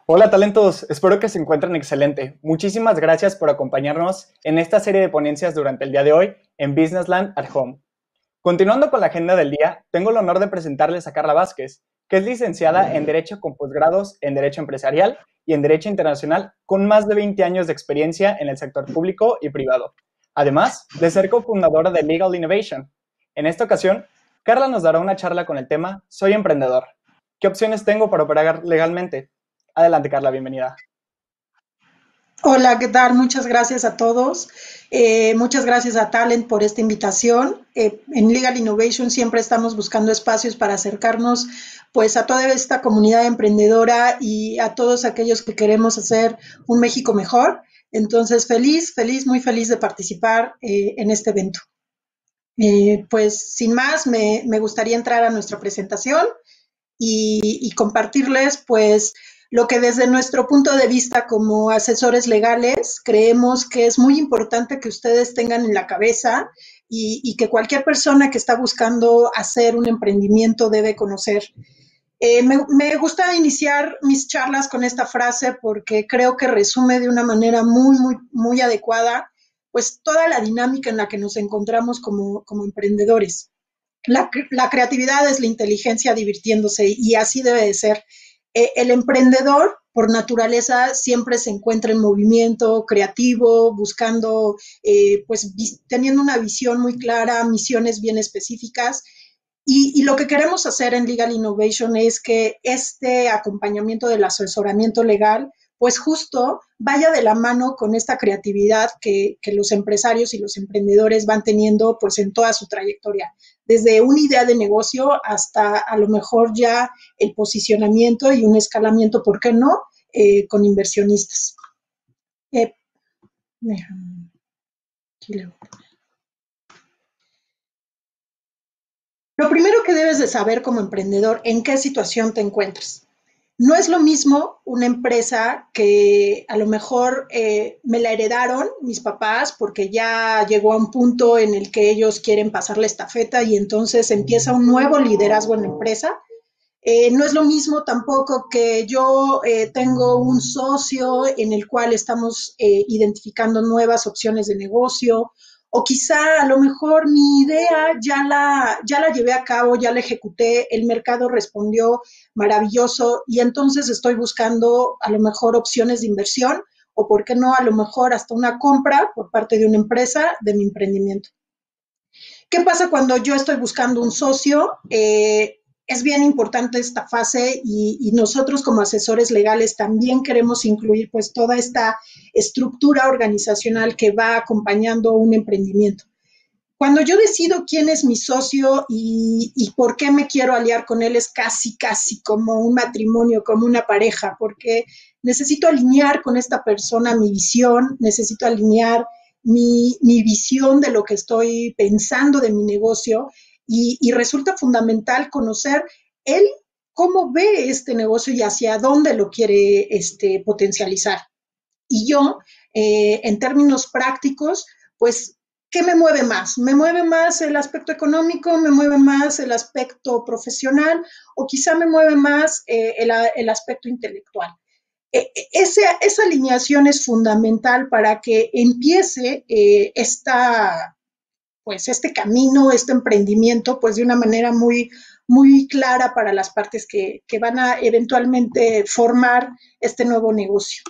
Hola talentos, espero que se encuentren excelente. Muchísimas gracias por acompañarnos en esta serie de ponencias durante el día de hoy en Businessland at Home. Continuando con la agenda del día, tengo el honor de presentarles a Carla Vázquez, que es licenciada en Derecho con posgrados en Derecho Empresarial y en Derecho Internacional, con más de 20 años de experiencia en el sector público y privado, además de ser cofundadora de Legal Innovation. En esta ocasión, Carla nos dará una charla con el tema Soy emprendedor. ¿Qué opciones tengo para operar legalmente? Adelante, Carla, bienvenida. Hola, ¿qué tal? Muchas gracias a todos. Muchas gracias a Talent por esta invitación. En Legal Innovation siempre estamos buscando espacios para acercarnos pues a toda esta comunidad emprendedora y a todos aquellos que queremos hacer un México mejor. Entonces, muy feliz de participar en este evento. Pues sin más, me gustaría entrar a nuestra presentación y compartirles pues lo que desde nuestro punto de vista como asesores legales creemos que es muy importante que ustedes tengan en la cabeza y que cualquier persona que está buscando hacer un emprendimiento debe conocer. Me gusta iniciar mis charlas con esta frase porque creo que resume de una manera muy adecuada pues toda la dinámica en la que nos encontramos como emprendedores. La creatividad es la inteligencia divirtiéndose y así debe de ser. El emprendedor, por naturaleza, siempre se encuentra en movimiento creativo, buscando, pues teniendo una visión muy clara, misiones bien específicas. Y lo que queremos hacer en Legal Innovation es que este acompañamiento del asesoramiento legal, pues justo vaya de la mano con esta creatividad que los empresarios y los emprendedores van teniendo pues en toda su trayectoria, desde una idea de negocio hasta a lo mejor ya el posicionamiento y un escalamiento, ¿por qué no?, con inversionistas. Aquí le voy. Lo primero que debes de saber como emprendedor, ¿en qué situación te encuentras? No es lo mismo una empresa que a lo mejor me la heredaron mis papás porque ya llegó a un punto en el que ellos quieren pasar la estafeta y entonces empieza un nuevo liderazgo en la empresa. No es lo mismo tampoco que yo tengo un socio en el cual estamos identificando nuevas opciones de negocio, o quizá a lo mejor mi idea ya la llevé a cabo, ya la ejecuté, el mercado respondió maravilloso y entonces estoy buscando a lo mejor opciones de inversión o, por qué no, a lo mejor hasta una compra por parte de una empresa de mi emprendimiento. ¿Qué pasa cuando yo estoy buscando un socio? Es bien importante esta fase y nosotros como asesores legales también queremos incluir pues toda esta estructura organizacional que va acompañando un emprendimiento. Cuando yo decido quién es mi socio y por qué me quiero aliar con él, es casi como un matrimonio, como una pareja, porque necesito alinear con esta persona mi visión, necesito alinear mi visión de lo que estoy pensando de mi negocio y resulta fundamental conocer él cómo ve este negocio y hacia dónde lo quiere potencializar. Y yo, en términos prácticos, pues, ¿qué me mueve más? ¿Me mueve más el aspecto económico? ¿Me mueve más el aspecto profesional? ¿O quizá me mueve más el aspecto intelectual? Esa alineación es fundamental para que empiece pues este camino, este emprendimiento, pues de una manera muy clara para las partes que van a eventualmente formar este nuevo negocio.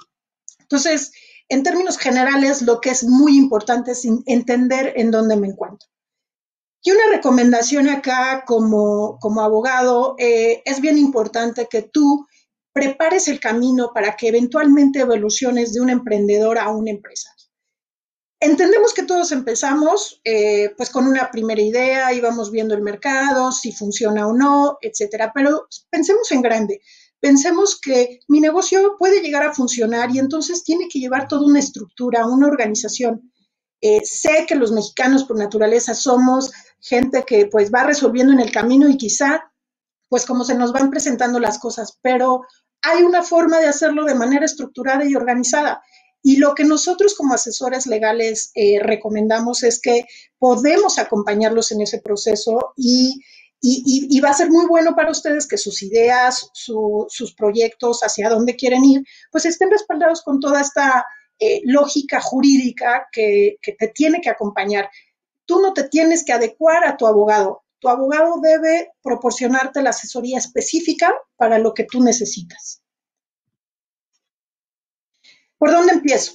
Entonces, en términos generales, lo que es muy importante es entender en dónde me encuentro. Y una recomendación acá como abogado, es bien importante que tú prepares el camino para que eventualmente evoluciones de un emprendedor a un empresario. Entendemos que todos empezamos pues con una primera idea, íbamos viendo el mercado, si funciona o no, etcétera, pero pensemos en grande. Pensemos que mi negocio puede llegar a funcionar y entonces tiene que llevar toda una estructura, una organización. Sé que los mexicanos por naturaleza somos gente que pues va resolviendo en el camino y quizá pues como se nos van presentando las cosas, pero hay una forma de hacerlo de manera estructurada y organizada. Y lo que nosotros como asesores legales recomendamos es que podemos acompañarlos en ese proceso y y va a ser muy bueno para ustedes que sus ideas, sus proyectos, hacia dónde quieren ir, pues estén respaldados con toda esta lógica jurídica que te tiene que acompañar. Tú no te tienes que adecuar a tu abogado. Tu abogado debe proporcionarte la asesoría específica para lo que tú necesitas. ¿Por dónde empiezo?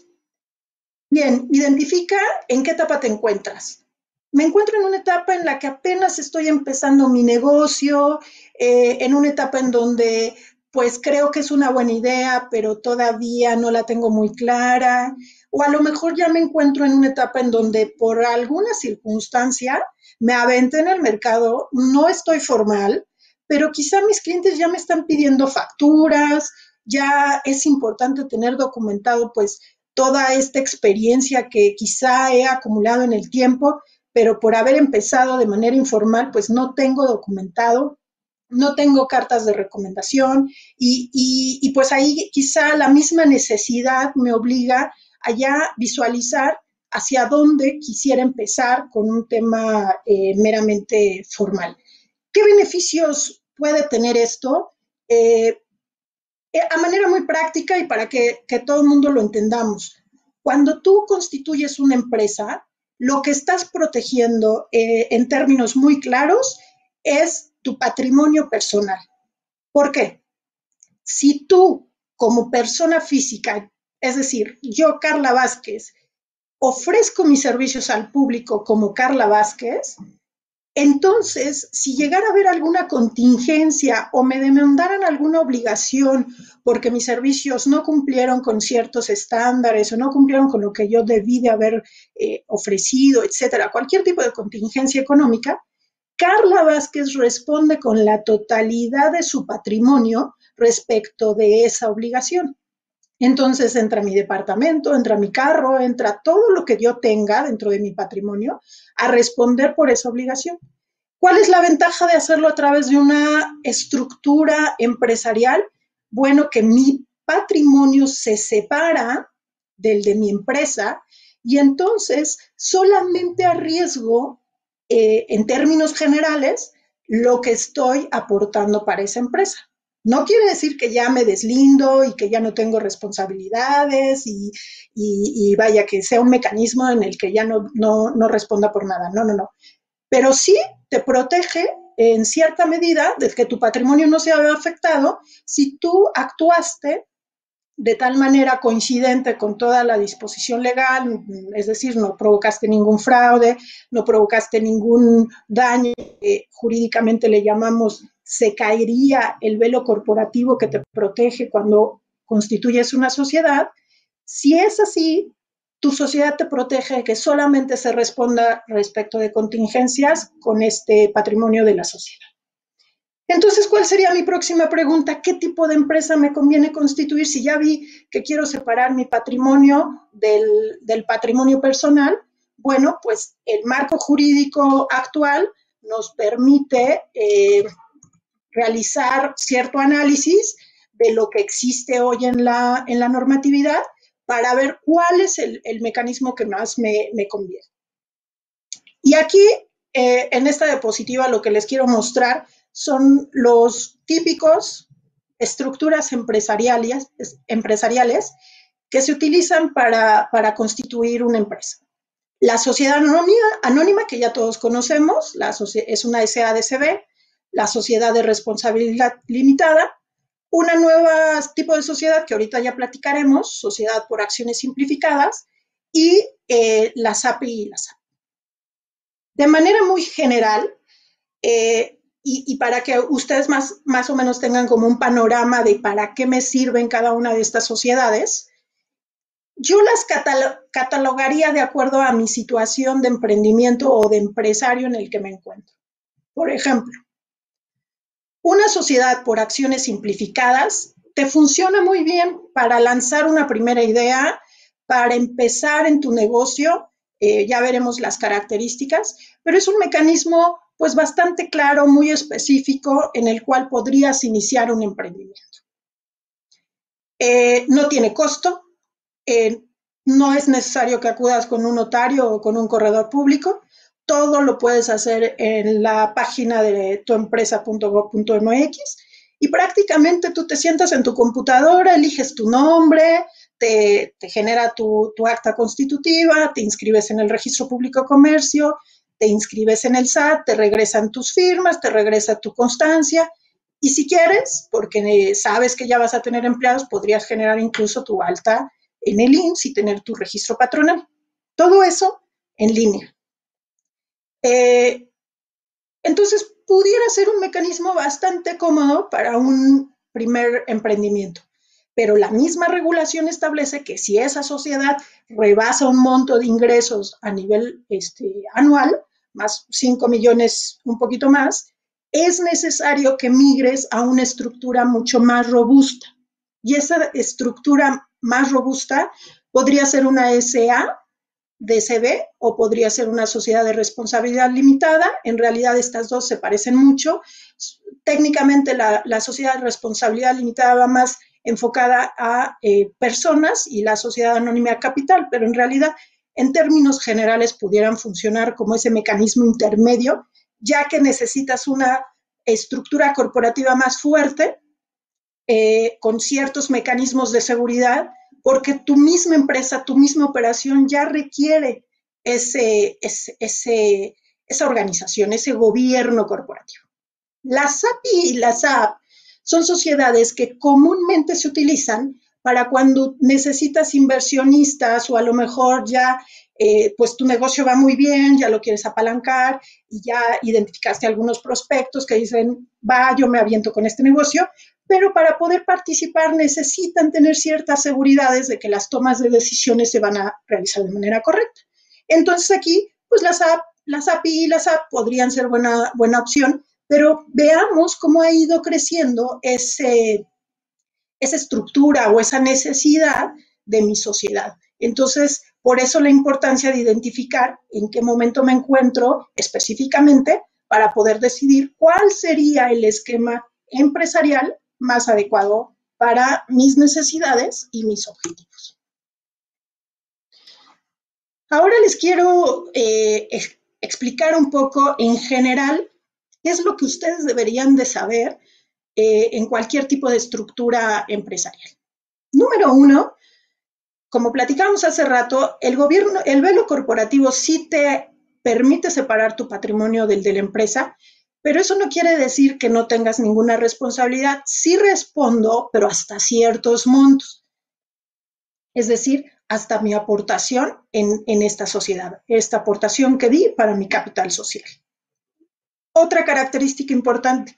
Bien, identifica en qué etapa te encuentras. Me encuentro en una etapa en la que apenas estoy empezando mi negocio, en una etapa en donde pues creo que es una buena idea, pero todavía no la tengo muy clara, o a lo mejor ya me encuentro en una etapa en donde por alguna circunstancia me aventé en el mercado, no estoy formal, pero quizá mis clientes ya me están pidiendo facturas, ya es importante tener documentado pues toda esta experiencia que quizá he acumulado en el tiempo, pero por haber empezado de manera informal, pues no tengo documentado, no tengo cartas de recomendación y pues ahí quizá la misma necesidad me obliga a ya visualizar hacia dónde quisiera empezar con un tema meramente formal. ¿Qué beneficios puede tener esto? A manera muy práctica y para que todo el mundo lo entendamos. Cuando tú constituyes una empresa, lo que estás protegiendo en términos muy claros es tu patrimonio personal. ¿Por qué? Si tú, como persona física, es decir, yo, Carla Vázquez, ofrezco mis servicios al público como Carla Vázquez, entonces, si llegara a haber alguna contingencia o me demandaran alguna obligación porque mis servicios no cumplieron con ciertos estándares o no cumplieron con lo que yo debí de haber ofrecido, etcétera, cualquier tipo de contingencia económica, Carla Vázquez responde con la totalidad de su patrimonio respecto de esa obligación. Entonces entra mi departamento, entra mi carro, entra todo lo que yo tenga dentro de mi patrimonio a responder por esa obligación. ¿Cuál es la ventaja de hacerlo a través de una estructura empresarial? Bueno, que mi patrimonio se separa del de mi empresa y entonces solamente arriesgo, en términos generales, lo que estoy aportando para esa empresa. No quiere decir que ya me deslindo y que ya no tengo responsabilidades y vaya que sea un mecanismo en el que ya no responda por nada. No, no, no. Pero sí te protege en cierta medida de que tu patrimonio no se vea afectado si tú actuaste de tal manera coincidente con toda la disposición legal, es decir, no provocaste ningún fraude, no provocaste ningún daño, jurídicamente le llamamos, se caería el velo corporativo que te protege cuando constituyes una sociedad. Si es así, tu sociedad te protege de que solamente se responda respecto de contingencias con este patrimonio de la sociedad. Entonces, ¿cuál sería mi próxima pregunta? ¿Qué tipo de empresa me conviene constituir? Si ya vi que quiero separar mi patrimonio del patrimonio personal, bueno, pues el marco jurídico actual nos permite realizar cierto análisis de lo que existe hoy en la normatividad para ver cuál es el mecanismo que más me conviene. Y aquí, en esta diapositiva, lo que les quiero mostrar son los típicos estructuras empresariales que se utilizan para constituir una empresa. La sociedad anónima, que ya todos conocemos, es una SADCB, la sociedad de responsabilidad limitada, una nueva tipo de sociedad que ahorita ya platicaremos, sociedad por acciones simplificadas, y la SAPI y la SAP. De manera muy general, y para que ustedes más o menos tengan como un panorama de para qué me sirven cada una de estas sociedades, yo las catalogaría de acuerdo a mi situación de emprendimiento o de empresario en el que me encuentro. Por ejemplo, una sociedad por acciones simplificadas te funciona muy bien para lanzar una primera idea, para empezar en tu negocio, ya veremos las características, pero es un mecanismo pues bastante claro, muy específico, en el cual podrías iniciar un emprendimiento. No tiene costo, no es necesario que acudas con un notario o con un corredor público, todo lo puedes hacer en la página de tuempresa.gov.mx y prácticamente tú te sientas en tu computadora, eliges tu nombre, te genera tu acta constitutiva, te inscribes en el Registro Público de Comercio, te inscribes en el SAT, te regresan tus firmas, te regresa tu constancia y si quieres, porque sabes que ya vas a tener empleados, podrías generar incluso tu alta en el IMSS y tener tu registro patronal. Todo eso en línea. Entonces, pudiera ser un mecanismo bastante cómodo para un primer emprendimiento. Pero la misma regulación establece que si esa sociedad rebasa un monto de ingresos a nivel anual, más 5 millones, un poquito más, es necesario que migres a una estructura mucho más robusta. Y esa estructura más robusta podría ser una SA, DCB, o podría ser una sociedad de responsabilidad limitada. En realidad estas dos se parecen mucho. Técnicamente la sociedad de responsabilidad limitada va más enfocada a personas y la sociedad anónima a capital, pero en realidad en términos generales pudieran funcionar como ese mecanismo intermedio, ya que necesitas una estructura corporativa más fuerte, con ciertos mecanismos de seguridad, porque tu misma empresa, tu misma operación ya requiere esa organización, ese gobierno corporativo. La SAPI y la SAP son sociedades que comúnmente se utilizan para cuando necesitas inversionistas o a lo mejor ya pues tu negocio va muy bien, ya lo quieres apalancar y ya identificaste algunos prospectos que dicen, va, yo me aviento con este negocio, pero para poder participar necesitan tener ciertas seguridades de que las tomas de decisiones se van a realizar de manera correcta. Entonces aquí, pues la SAPI y la SAP podrían ser buena opción, pero veamos cómo ha ido creciendo esa estructura o esa necesidad de mi sociedad. Entonces, por eso la importancia de identificar en qué momento me encuentro específicamente para poder decidir cuál sería el esquema empresarial más adecuado para mis necesidades y mis objetivos. Ahora les quiero explicar un poco en general qué es lo que ustedes deberían de saber en cualquier tipo de estructura empresarial. Número uno, como platicamos hace rato, el velo corporativo sí te permite separar tu patrimonio del de la empresa, pero eso no quiere decir que no tengas ninguna responsabilidad. Sí respondo, pero hasta ciertos montos. Es decir, hasta mi aportación en esta sociedad, esta aportación que di para mi capital social. Otra característica importante,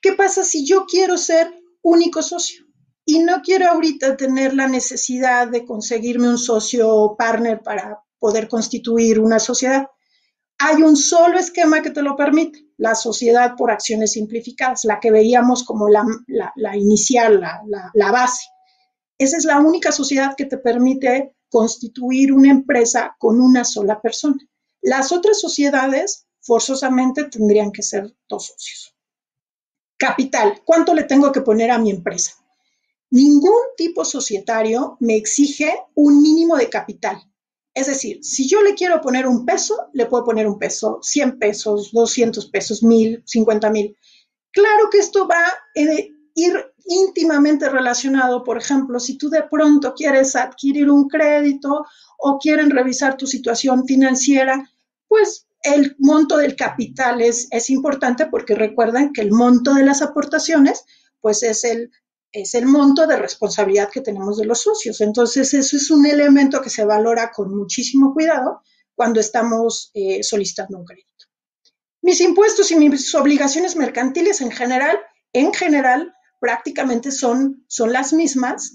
¿qué pasa si yo quiero ser único socio y no quiero ahorita tener la necesidad de conseguirme un socio partner para poder constituir una sociedad? Hay un solo esquema que te lo permite, la sociedad por acciones simplificadas, la que veíamos como la inicial, la base. Esa es la única sociedad que te permite constituir una empresa con una sola persona. Las otras sociedades forzosamente tendrían que ser dos socios. Capital, ¿cuánto le tengo que poner a mi empresa? Ningún tipo societario me exige un mínimo de capital. Es decir, si yo le quiero poner un peso, le puedo poner un peso, 100 pesos, 200 pesos, 1000, 50,000. Claro que esto va a ir íntimamente relacionado, por ejemplo, si tú de pronto quieres adquirir un crédito o quieren revisar tu situación financiera, pues el monto del capital es importante porque recuerden que el monto de las aportaciones, pues es el monto de responsabilidad que tenemos de los socios. Entonces, eso es un elemento que se valora con muchísimo cuidado cuando estamos solicitando un crédito. Mis impuestos y mis obligaciones mercantiles en general prácticamente son las mismas,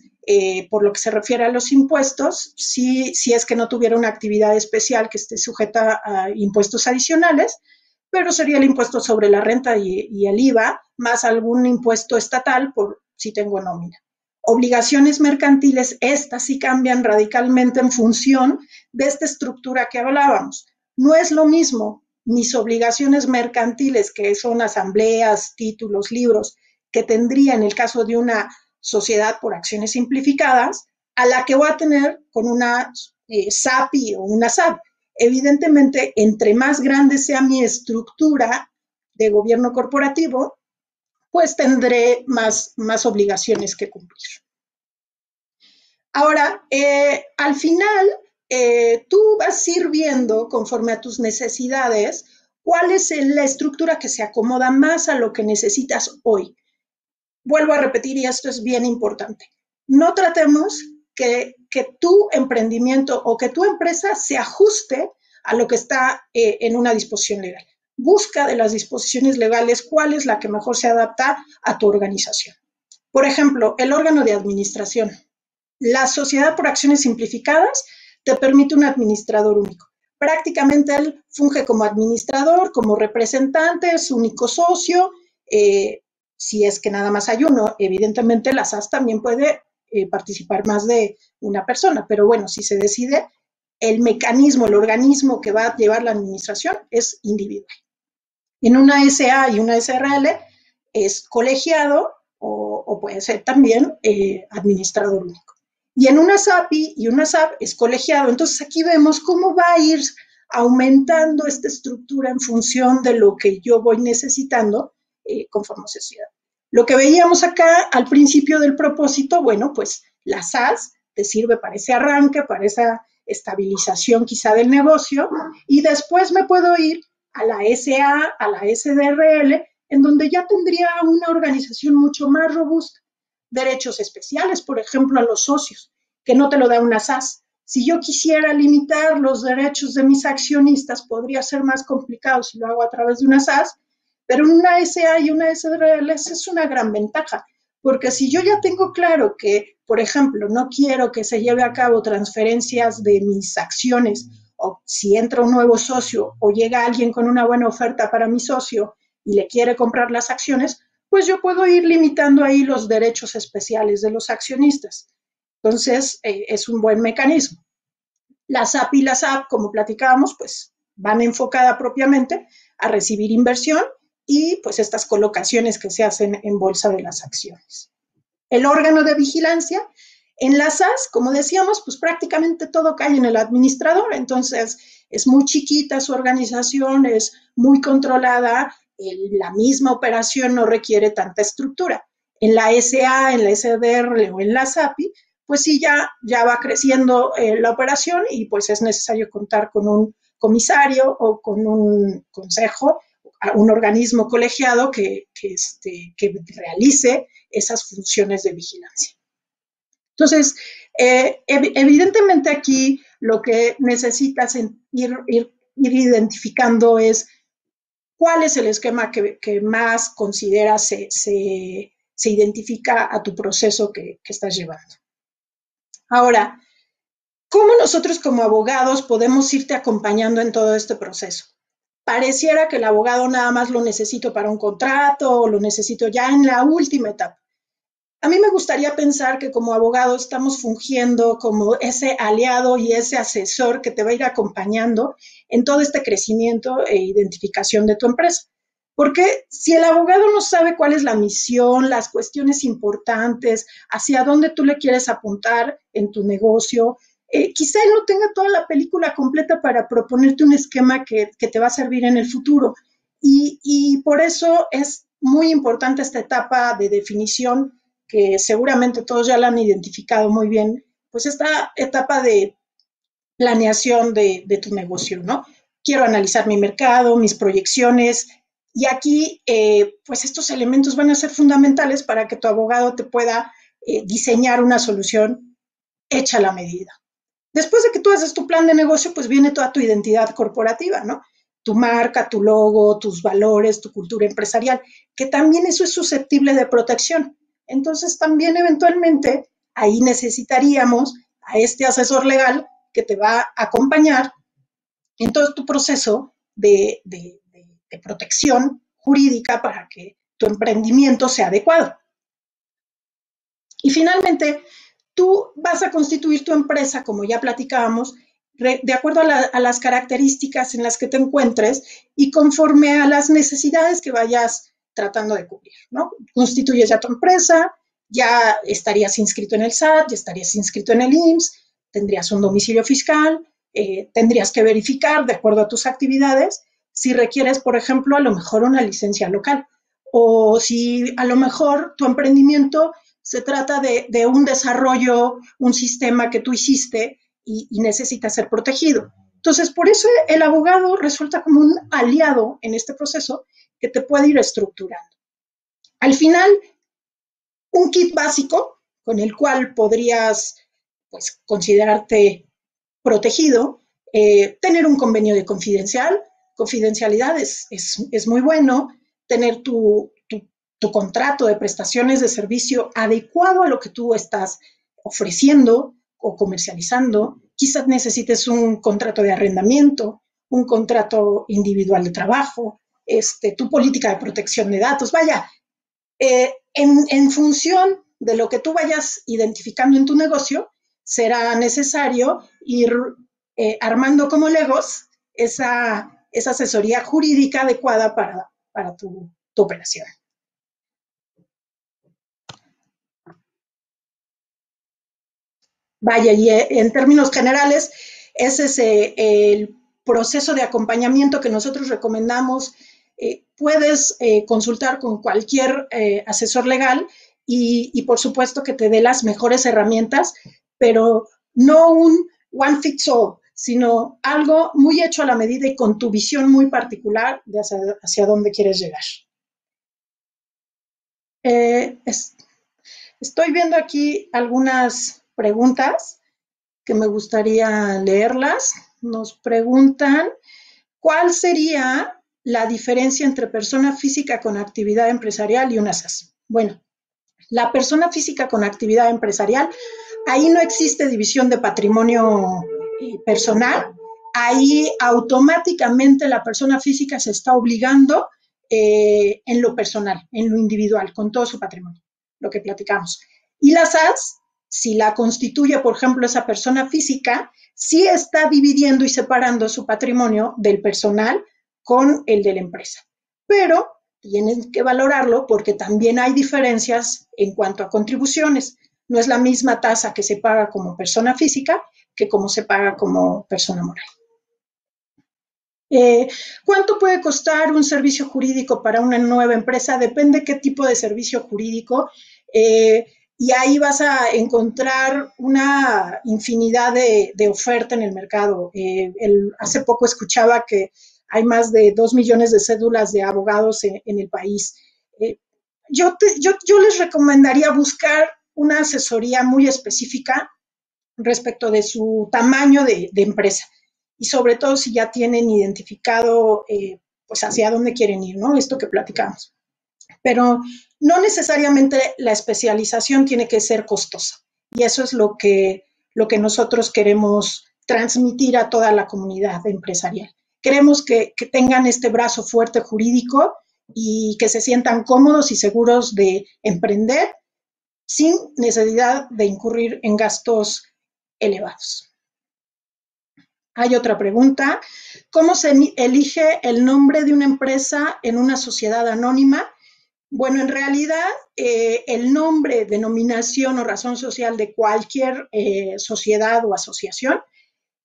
por lo que se refiere a los impuestos, si es que no tuviera una actividad especial que esté sujeta a impuestos adicionales, pero sería el impuesto sobre la renta y el IVA, más algún impuesto estatal por si tengo nómina. Obligaciones mercantiles, estas sí cambian radicalmente en función de esta estructura que hablábamos. No es lo mismo mis obligaciones mercantiles, que son asambleas, títulos, libros, que tendría en el caso de una sociedad por acciones simplificadas, a la que voy a tener con una SAPI o una SAP. Evidentemente, entre más grande sea mi estructura de gobierno corporativo, pues tendré más obligaciones que cumplir. Ahora, al final, tú vas a ir viendo conforme a tus necesidades cuál es la estructura que se acomoda más a lo que necesitas hoy. Vuelvo a repetir, y esto es bien importante, no tratemos que tu emprendimiento o que tu empresa se ajuste a lo que está en una disposición legal. Busca de las disposiciones legales cuál es la que mejor se adapta a tu organización. Por ejemplo, el órgano de administración. La sociedad por acciones simplificadas te permite un administrador único. Prácticamente él funge como administrador, como representante, es único socio. Si es que nada más hay uno, evidentemente la SAS también puede participar más de una persona, pero bueno, si se decide, el mecanismo, el organismo que va a llevar la administración es individual. En una SA y una SRL es colegiado o puede ser también administrador único. Y en una SAPI y una SAP es colegiado. Entonces aquí vemos cómo va a ir aumentando esta estructura en función de lo que yo voy necesitando conforme sociedad. Lo que veíamos acá al principio del propósito, bueno, pues la SAS te sirve para ese arranque, para esa estabilización quizá del negocio, y después me puedo ir a la SA, a la SDRL, en donde ya tendría una organización mucho más robusta. Derechos especiales, por ejemplo, a los socios, que no te lo da una SAS. Si yo quisiera limitar los derechos de mis accionistas, podría ser más complicado si lo hago a través de una SAS, pero en una SA y una SRL es una gran ventaja, porque si yo ya tengo claro que, por ejemplo, no quiero que se lleve a cabo transferencias de mis acciones, o si entra un nuevo socio o llega alguien con una buena oferta para mi socio y le quiere comprar las acciones, pues yo puedo ir limitando ahí los derechos especiales de los accionistas. Entonces, es un buen mecanismo. La SAP y la SAP, como platicábamos, pues van enfocada propiamente a recibir inversión y pues estas colocaciones que se hacen en bolsa de las acciones. El órgano de vigilancia, en las SAS, como decíamos, pues prácticamente todo cae en el administrador, entonces es muy chiquita su organización, es muy controlada, la misma operación no requiere tanta estructura. En la SA, en la SDR o en la SAPI, pues sí ya va creciendo la operación y pues es necesario contar con un comisario o con un consejo, un organismo colegiado que realice esas funciones de vigilancia. Entonces, evidentemente aquí lo que necesitas ir identificando es cuál es el esquema que más consideras se identifica a tu proceso que estás llevando. Ahora, ¿cómo nosotros como abogados podemos irte acompañando en todo este proceso? Pareciera que el abogado nada más lo necesito para un contrato o lo necesito ya en la última etapa. A mí me gustaría pensar que como abogado estamos fungiendo como ese aliado y ese asesor que te va a ir acompañando en todo este crecimiento e identificación de tu empresa. Porque si el abogado no sabe cuál es la misión, las cuestiones importantes, hacia dónde tú le quieres apuntar en tu negocio, quizá él no tenga toda la película completa para proponerte un esquema que te va a servir en el futuro. Y por eso es muy importante esta etapa de definición que seguramente todos ya la han identificado muy bien, pues esta etapa de planeación de tu negocio, ¿no? Quiero analizar mi mercado, mis proyecciones, y aquí, pues estos elementos van a ser fundamentales para que tu abogado te pueda diseñar una solución hecha a la medida. Después de que tú haces tu plan de negocio, pues viene toda tu identidad corporativa, ¿no? Tu marca, tu logo, tus valores, tu cultura empresarial, que también eso es susceptible de protección. Entonces, también eventualmente ahí necesitaríamos a este asesor legal que te va a acompañar en todo tu proceso de protección jurídica para que tu emprendimiento sea adecuado. Y finalmente, tú vas a constituir tu empresa, como ya platicábamos, de acuerdo a las características en las que te encuentres y conforme a las necesidades que vayas tratando de cubrir, ¿no? Constituyes ya tu empresa, ya estarías inscrito en el SAT, ya estarías inscrito en el IMSS, tendrías un domicilio fiscal, tendrías que verificar, de acuerdo a tus actividades, si requieres, por ejemplo, a lo mejor una licencia local, o si a lo mejor tu emprendimiento se trata de un desarrollo, un sistema que tú hiciste y necesita ser protegido. Entonces, por eso el abogado resulta como un aliado en este proceso que te puede ir estructurando. Al final, un kit básico con el cual podrías, pues, considerarte protegido, tener un convenio de confidencialidad es muy bueno, tener tu contrato de prestaciones de servicio adecuado a lo que tú estás ofreciendo o comercializando. Quizás necesites un contrato de arrendamiento, un contrato individual de trabajo, tu política de protección de datos. Vaya, en función de lo que tú vayas identificando en tu negocio, será necesario ir armando como legos esa asesoría jurídica adecuada para tu operación. Vaya, y en términos generales, ese es el proceso de acompañamiento que nosotros recomendamos. Puedes consultar con cualquier asesor legal y por supuesto que te dé las mejores herramientas, pero no un one fits all, sino algo muy hecho a la medida y con tu visión muy particular de hacia dónde quieres llegar. Estoy viendo aquí algunas preguntas que me gustaría leerlas. Nos preguntan, ¿cuál sería la diferencia entre persona física con actividad empresarial y una SAS? Bueno, la persona física con actividad empresarial, ahí no existe división de patrimonio personal, ahí automáticamente la persona física se está obligando en lo personal, en lo individual, con todo su patrimonio, lo que platicamos. Y la SAS, si la constituye, por ejemplo, esa persona física, sí está dividiendo y separando su patrimonio del personal con el de la empresa. Pero tienen que valorarlo porque también hay diferencias en cuanto a contribuciones. No es la misma tasa que se paga como persona física que como se paga como persona moral. ¿Cuánto puede costar un servicio jurídico para una nueva empresa? Depende qué tipo de servicio jurídico. Y ahí vas a encontrar una infinidad de oferta en el mercado. Hace poco escuchaba que hay más de 2 millones de cédulas de abogados en el país. Yo les recomendaría buscar una asesoría muy específica respecto de su tamaño de empresa y sobre todo si ya tienen identificado pues hacia dónde quieren ir, ¿no? Esto que platicamos. Pero no necesariamente la especialización tiene que ser costosa y eso es lo que nosotros queremos transmitir a toda la comunidad empresarial. Queremos que tengan este brazo fuerte jurídico y que se sientan cómodos y seguros de emprender sin necesidad de incurrir en gastos elevados. Hay otra pregunta. ¿Cómo se elige el nombre de una empresa en una sociedad anónima? Bueno, en realidad, el nombre, denominación o razón social de cualquier sociedad o asociación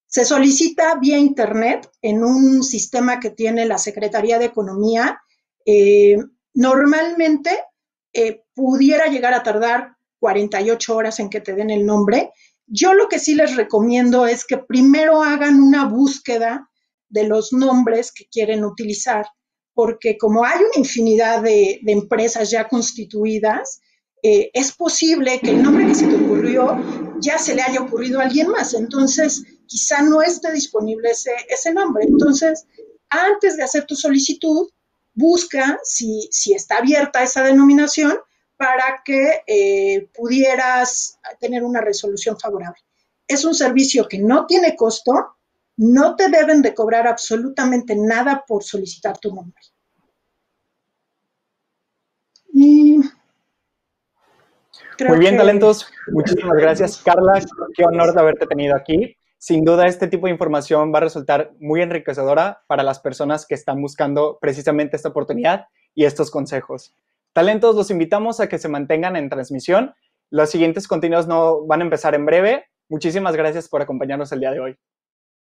se solicita vía Internet en un sistema que tiene la Secretaría de Economía. Normalmente pudiera llegar a tardar 48 horas en que te den el nombre. Yo lo que sí les recomiendo es que primero hagan una búsqueda de los nombres que quieren utilizar, porque como hay una infinidad de empresas ya constituidas, es posible que el nombre que se te ocurrió ya se le haya ocurrido a alguien más, entonces quizá no esté disponible ese nombre. Entonces, antes de hacer tu solicitud, busca si está abierta esa denominación para que pudieras tener una resolución favorable. Es un servicio que no tiene costo, no te deben de cobrar absolutamente nada por solicitar tu nombre. Y muy bien, talentos. Muchísimas gracias, Carla. Qué honor de haberte tenido aquí. Sin duda, este tipo de información va a resultar muy enriquecedora para las personas que están buscando precisamente esta oportunidad y estos consejos. Talentos, los invitamos a que se mantengan en transmisión. Los siguientes contenidos no van a empezar en breve. Muchísimas gracias por acompañarnos el día de hoy.